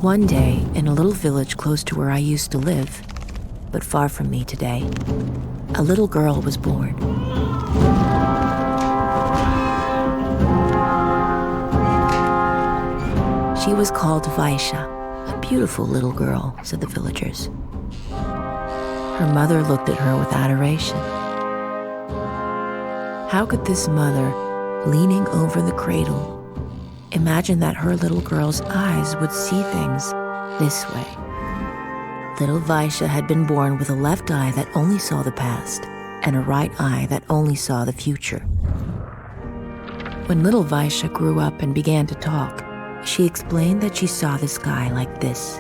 One day, in a little village close to where I used to live, but far from me today, a little girl was born. She was called Vaysha, a beautiful little girl, said the villagers. Her mother looked at her with adoration. How could this mother, leaning over the cradle, imagine that her little girl's eyes would see things this way? Little Vaysha had been born with a left eye that only saw the past and a right eye that only saw the future. When little Vaysha grew up and began to talk, she explained that she saw the sky like this.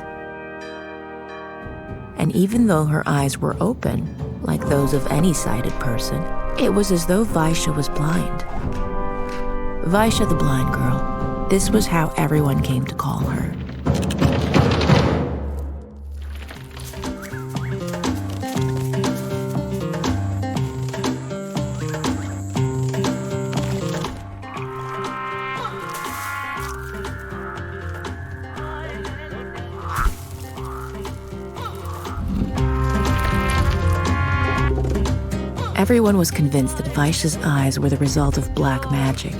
And even though her eyes were open, like those of any sighted person, it was as though Vaysha was blind. Vaysha the blind girl, this was how everyone came to call her. Everyone was convinced that Vaysha's eyes were the result of black magic.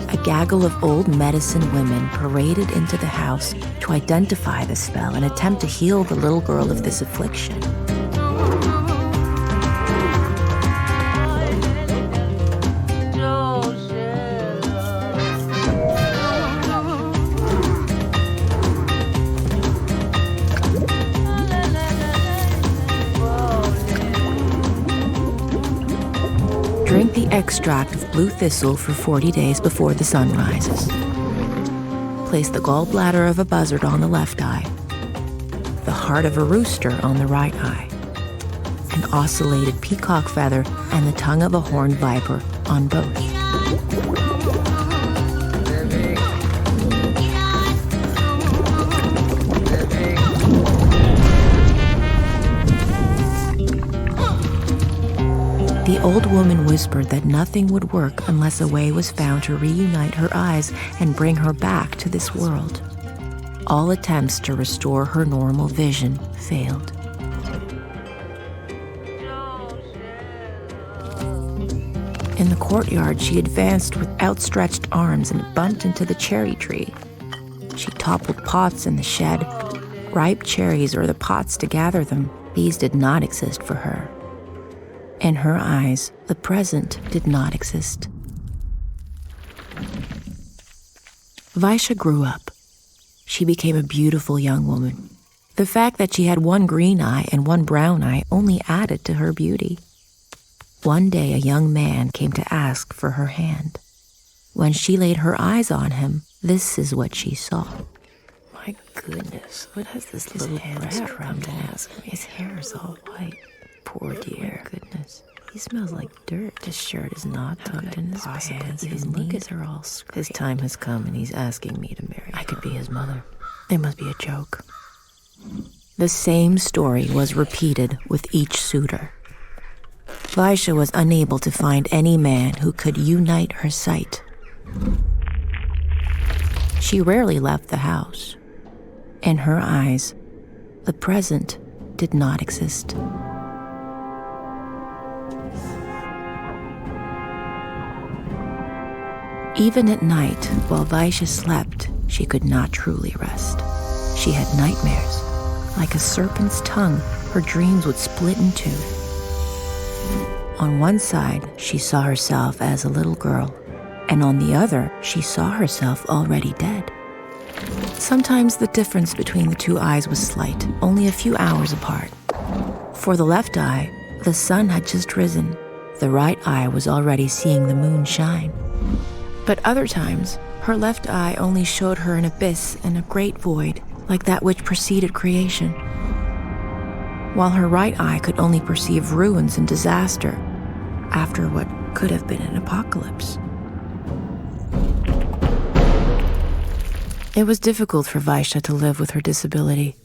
A gaggle of old medicine women paraded into the house to identify the spell and attempt to heal the little girl of this affliction. Drink the extract of blue thistle for 40 days before the sun rises. Place the gallbladder of a buzzard on the left eye, the heart of a rooster on the right eye, an ocellated peacock feather, and the tongue of a horned viper on both. The old woman whispered that nothing would work unless a way was found to reunite her eyes and bring her back to this world. All attempts to restore her normal vision failed. In the courtyard, she advanced with outstretched arms and bumped into the cherry tree. She toppled pots in the shed, ripe cherries or the pots to gather them. These did not exist for her. In her eyes, the present did not exist. Vaysha grew up. She became a beautiful young woman. The fact that she had one green eye and one brown eye only added to her beauty. One day, a young man came to ask for her hand. When she laid her eyes on him, this is what she saw. My goodness, what has this little breast come to ask me? His hair is all white. Poor dear. Oh my goodness. He smells like dirt. His shirt is not tucked in his pants. His knees are all scraped. His time has come and he's asking me to marry him. I could be his mother. It must be a joke. The same story was repeated with each suitor. Vaysha was unable to find any man who could unite her sight. She rarely left the house. In her eyes, the present did not exist. Even at night, while Vaysha slept, she could not truly rest. She had nightmares. Like a serpent's tongue, her dreams would split in two. On one side, she saw herself as a little girl, and on the other, she saw herself already dead. Sometimes the difference between the two eyes was slight, only a few hours apart. For the left eye, the sun had just risen. The right eye was already seeing the moon shine. But other times, her left eye only showed her an abyss and a great void, like that which preceded creation, while her right eye could only perceive ruins and disaster after what could have been an apocalypse. It was difficult for Vaysha to live with her disability.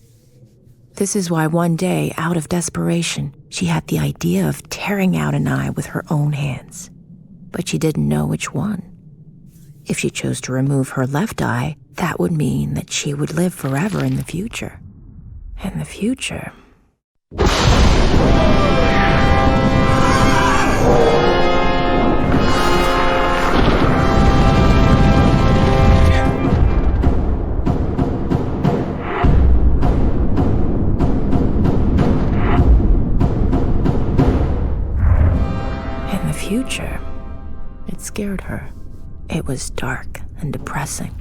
This is why one day, out of desperation, she had the idea of tearing out an eye with her own hands. But she didn't know which one. If she chose to remove her left eye, That would mean that she would live forever in the future. In the future. Future. It scared her. It was dark and depressing.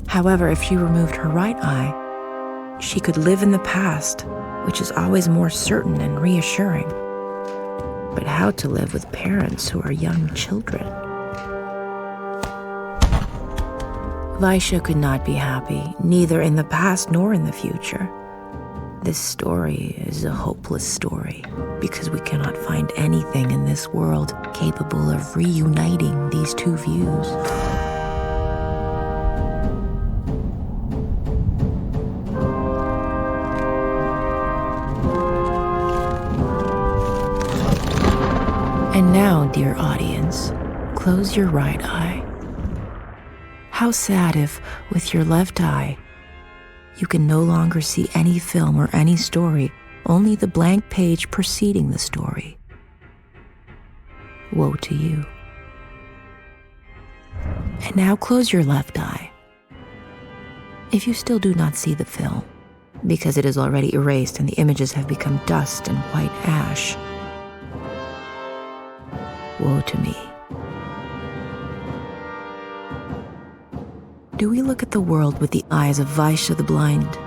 However, if she removed her right eye, she could live in the past, which is always more certain and reassuring. But how to live with parents who are young children? Vaysha could not be happy, neither in the past nor in the future. This story is a hopeless story because we cannot find anything in this world capable of reuniting these two views. And now, dear audience, close your right eye. How sad if, with your left eye, you can no longer see any film or any story, only the blank page preceding the story. Woe to you. And now close your left eye. If you still do not see the film, because it is already erased and the images have become dust and white ash, woe to me. Do we look at the world with the eyes of Vaysha the blind,